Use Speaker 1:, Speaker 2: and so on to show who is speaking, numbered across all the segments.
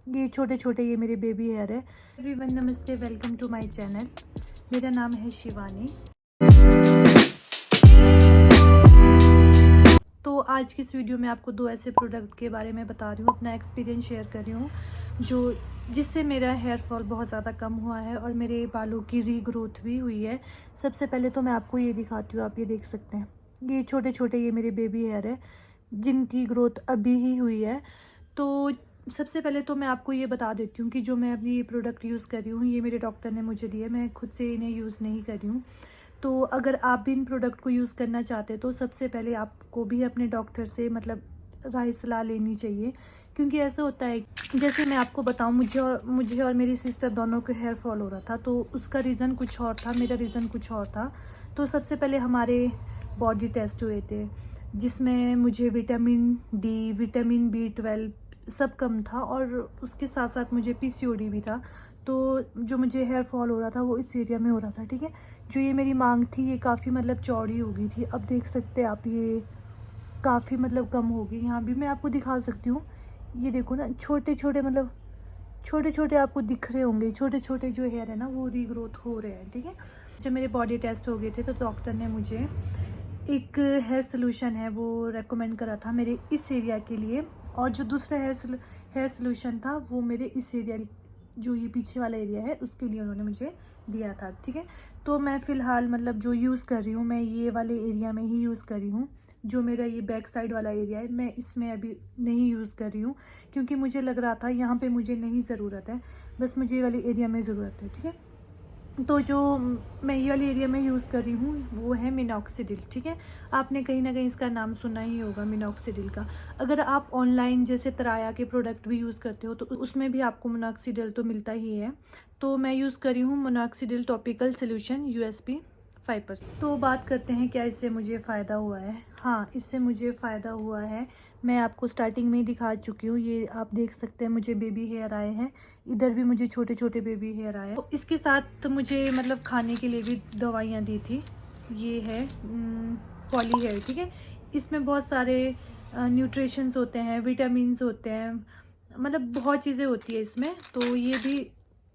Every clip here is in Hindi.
Speaker 1: ये छोटे छोटे ये मेरे बेबी हेयर है। एवरीवन नमस्ते, वेलकम टू माय चैनल। मेरा नाम है शिवानी। तो आज की इस वीडियो में आपको दो ऐसे प्रोडक्ट के बारे में बता रही हूँ, अपना एक्सपीरियंस शेयर कर रही हूँ जिससे मेरा हेयर फॉल बहुत ज़्यादा कम हुआ है और मेरे बालों की रीग्रोथ भी हुई है। सबसे पहले तो मैं आपको ये दिखाती हूँ, आप ये देख सकते हैं, ये छोटे छोटे ये मेरे बेबी हेयर है जिनकी ग्रोथ अभी ही हुई है। तो सबसे पहले तो मैं आपको ये बता देती हूँ कि जो मैं अभी ये प्रोडक्ट यूज़ कर रही हूँ ये मेरे डॉक्टर ने मुझे दिए, मैं खुद से इन्हें यूज़ नहीं कर रही हूँ। तो अगर आप भी इन प्रोडक्ट को यूज़ करना चाहते हैं तो सबसे पहले आपको भी अपने डॉक्टर से राय सलाह लेनी चाहिए, क्योंकि ऐसा होता है जैसे मैं आपको बताऊं, मुझे और मेरी सिस्टर दोनों को हेयर फॉल हो रहा था। तो उसका रीज़न कुछ और था, मेरा रीज़न कुछ और था। तो सबसे पहले हमारे बॉडी टेस्ट हुए थे जिसमें मुझे विटामिन डी, विटामिन B12 सब कम था और उसके साथ साथ मुझे PCOD भी था। तो जो मुझे हेयर फॉल हो रहा था वो इस एरिया में हो रहा था, ठीक है। जो ये मेरी मांग थी ये काफ़ी चौड़ी हो गई थी। अब देख सकते हैं आप, ये काफ़ी कम हो गई। यहाँ भी मैं आपको दिखा सकती हूँ, ये देखो ना, छोटे छोटे छोटे छोटे आपको दिख रहे होंगे, छोटे छोटे जो हेयर है ना वो रीग्रोथ हो रहे हैं, ठीक है। जब मेरे बॉडी टेस्ट हो गए थे तो डॉक्टर ने मुझे एक हेयर सोल्यूशन है वो रेकमेंड करा था मेरे इस एरिया के लिए, और जो दूसरा हेयर सोल्यूशन था वो मेरे इस एरिया, जो ये पीछे वाला एरिया है, उसके लिए उन्होंने मुझे दिया था, ठीक है। तो मैं फ़िलहाल जो यूज़ कर रही हूँ मैं ये वाले एरिया में ही यूज़ कर रही हूँ। जो मेरा ये बैक साइड वाला एरिया है मैं इसमें अभी नहीं यूज़ कर रही हूँ, क्योंकि मुझे लग रहा था यहाँ पे मुझे नहीं ज़रूरत है, बस मुझे ये वाले एरिया में ज़रूरत है, ठीक है। तो जो मैं ये वाली एरिया में यूज़ कर रही हूँ वो है मिनॉक्सिडिल, ठीक है। आपने कहीं ना कहीं इसका नाम सुना ही होगा मिनॉक्सिडिल का। अगर आप ऑनलाइन जैसे तराया के प्रोडक्ट भी यूज़ करते हो तो उसमें भी आपको मिनॉक्सिडिल तो मिलता ही है। तो मैं यूज़ कर रही हूँ मिनॉक्सिडिल टॉपिकल सोल्यूशन USP 5%। तो बात करते हैं क्या इससे मुझे फ़ायदा हुआ है। हाँ, इससे मुझे फ़ायदा हुआ है। मैं आपको स्टार्टिंग में ही दिखा चुकी हूँ, ये आप देख सकते हैं मुझे बेबी हेयर आए हैं, इधर भी मुझे छोटे छोटे बेबी हेयर आए। तो इसके साथ मुझे खाने के लिए भी दवाइयाँ दी थी। ये है फॉली हेयर, ठीक है। इसमें बहुत सारे न्यूट्रिशंस होते हैं, विटामिन्स होते हैं, बहुत चीज़ें होती है इसमें। तो ये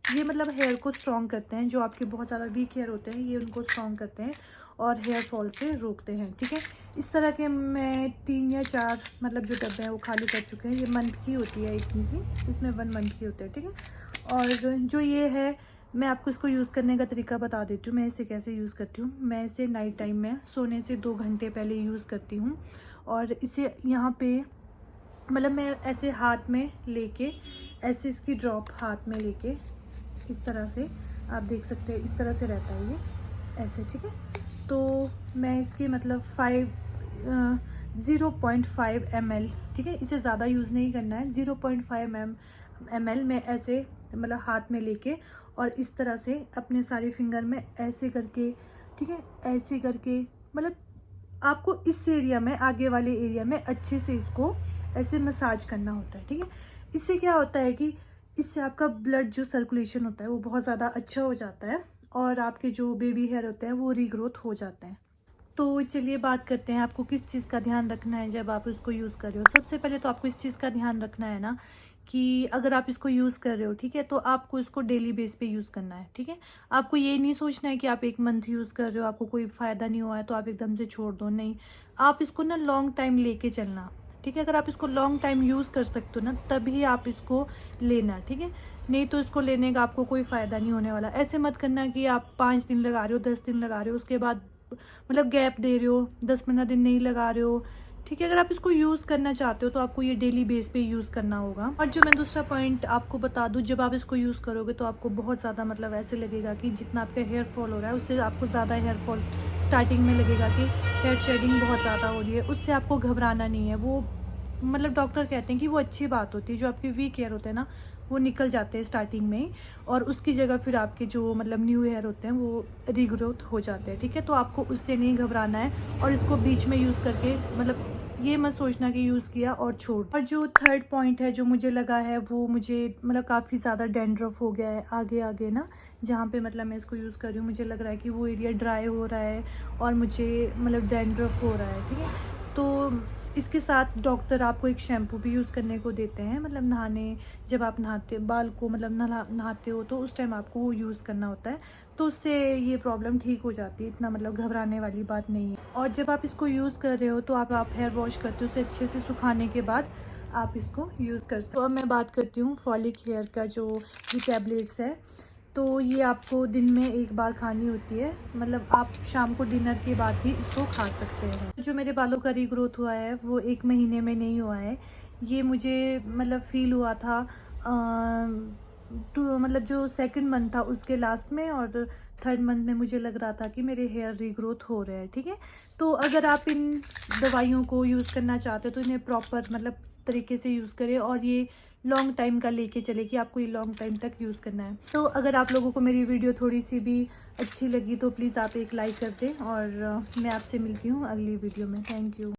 Speaker 1: हेयर को स्ट्रॉन्ग करते हैं, जो आपके बहुत ज़्यादा वीक हेयर होते हैं ये उनको स्ट्रॉन्ग करते हैं और हेयर फॉल से रोकते हैं, ठीक है। इस तरह के मैं 3 या 4 जो डब्बे हैं वो खाली कर चुके हैं। ये मंथ की होती है इतनी सी, इसमें 1 मंथ की होती है, ठीक है। और जो ये है, मैं आपको इसको यूज़ करने का तरीका बता देती हूँ, मैं इसे कैसे यूज़ करती हूँ। मैं इसे नाइट टाइम में सोने से 2 घंटे पहले यूज़ करती हूँ, और इसे यहाँ पे मैं ऐसे हाथ में लेके, ऐसे इसकी ड्रॉप हाथ में लेके इस तरह से, आप देख सकते हैं इस तरह से रहता है ये ऐसे, ठीक है। तो मैं इसकी 0.5 ml, ठीक है, इसे ज़्यादा यूज़ नहीं करना है। 0.5 ml में ऐसे हाथ में लेके और इस तरह से अपने सारे फिंगर में ऐसे करके, ठीक है, ऐसे करके आपको इस एरिया में, आगे वाले एरिया में अच्छे से इसको ऐसे मसाज करना होता है, ठीक है। इससे क्या होता है कि इससे आपका ब्लड जो सर्कुलेशन होता है वो बहुत ज़्यादा अच्छा हो जाता है और आपके जो बेबी हेयर होते हैं वो रीग्रोथ हो जाते हैं। तो चलिए बात करते हैं आपको किस चीज़ का ध्यान रखना है जब आप इसको यूज़ कर रहे हो। सबसे पहले तो आपको इस चीज़ का ध्यान रखना है ना कि अगर आप इसको यूज़ कर रहे हो, ठीक है, तो आपको इसको डेली बेस पे यूज़ करना है, ठीक है। आपको ये नहीं सोचना है कि आप 1 मंथ यूज़ कर रहे हो, आपको कोई फ़ायदा नहीं हुआ है तो आप एकदम से छोड़ दो, नहीं। आप इसको ना लॉन्ग टाइम लेके चलना, ठीक है। अगर आप इसको लॉन्ग टाइम यूज़ कर सकते हो ना तभी आप इसको लेना, ठीक है। नहीं तो इसको लेने का आपको कोई फ़ायदा नहीं होने वाला। ऐसे मत करना कि आप 5 दिन लगा रहे हो, 10 दिन लगा रहे हो, उसके बाद गैप दे रहे हो, 10-15 दिन नहीं लगा रहे हो, ठीक है। अगर आप इसको यूज़ करना चाहते हो तो आपको ये डेली बेस पे यूज़ करना होगा। और जो मैं दूसरा पॉइंट आपको बता दूँ, जब आप इसको यूज़ करोगे तो आपको बहुत ज़्यादा ऐसे लगेगा कि जितना आपका हेयर फॉल हो रहा है उससे आपको ज़्यादा हेयर फॉल स्टार्टिंग में लगेगा कि हेयर शेडिंग बहुत ज़्यादा हो रही है। उससे आपको घबराना नहीं है, वो डॉक्टर कहते हैं कि वो अच्छी बात होती है। जो आपके वीक हेयर होते हैं ना वो निकल जाते हैं स्टार्टिंग में ही, और उसकी जगह फिर आपके जो न्यू हेयर होते हैं वो रीग्रोथ हो जाते हैं, ठीक है। तो आपको उससे नहीं घबराना है और इसको बीच में यूज़ करके ये मत सोचना कि यूज़ किया और छोड़। और जो थर्ड पॉइंट है जो मुझे लगा है, वो मुझे काफ़ी ज़्यादा डैंड्रफ हो गया है आगे आगे ना, जहाँ पे मैं इसको यूज़ कर रही हूँ मुझे लग रहा है कि वो एरिया ड्राई हो रहा है और मुझे डैंड्रफ हो रहा है, ठीक है। तो इसके साथ डॉक्टर आपको एक शैम्पू भी यूज़ करने को देते हैं, मतलब नहाने, जब आप नहाते बाल को मतलब नहाते हो तो उस टाइम आपको वो यूज़ करना होता है, तो उससे ये प्रॉब्लम ठीक हो जाती है, इतना मतलब घबराने वाली बात नहीं है। और जब आप इसको यूज़ कर रहे हो तो आप हेयर वॉश करते हो, उसे अच्छे से सुखाने के बाद आप इसको यूज़ कर सकते हो। अब मैं बात करती हूँ फॉलिक हेयर का जो ये टैबलेट्स है, तो ये आपको दिन में एक बार खानी होती है, मतलब आप शाम को डिनर के बाद भी इसको खा सकते हैं। जो मेरे बालों का रीग्रोथ हुआ है वो 1 महीने में नहीं हुआ है, ये मुझे मतलब फील हुआ था मतलब जो सेकंड मंथ था उसके लास्ट में, और थर्ड मंथ में मुझे लग रहा था कि मेरे हेयर रीग्रोथ हो रहे हैं। ठीक है, तो अगर आप इन दवाइयों को यूज़ करना चाहते हो तो इन्हें प्रॉपर मतलब तरीके से यूज़ करें, और ये लॉन्ग टाइम का लेके चले कि आपको ये लॉन्ग टाइम तक यूज़ करना है। तो अगर आप लोगों को मेरी वीडियो थोड़ी सी भी अच्छी लगी तो प्लीज़ आप एक लाइक कर दें, और मैं आपसे मिलती हूँ अगली वीडियो में। Thank you.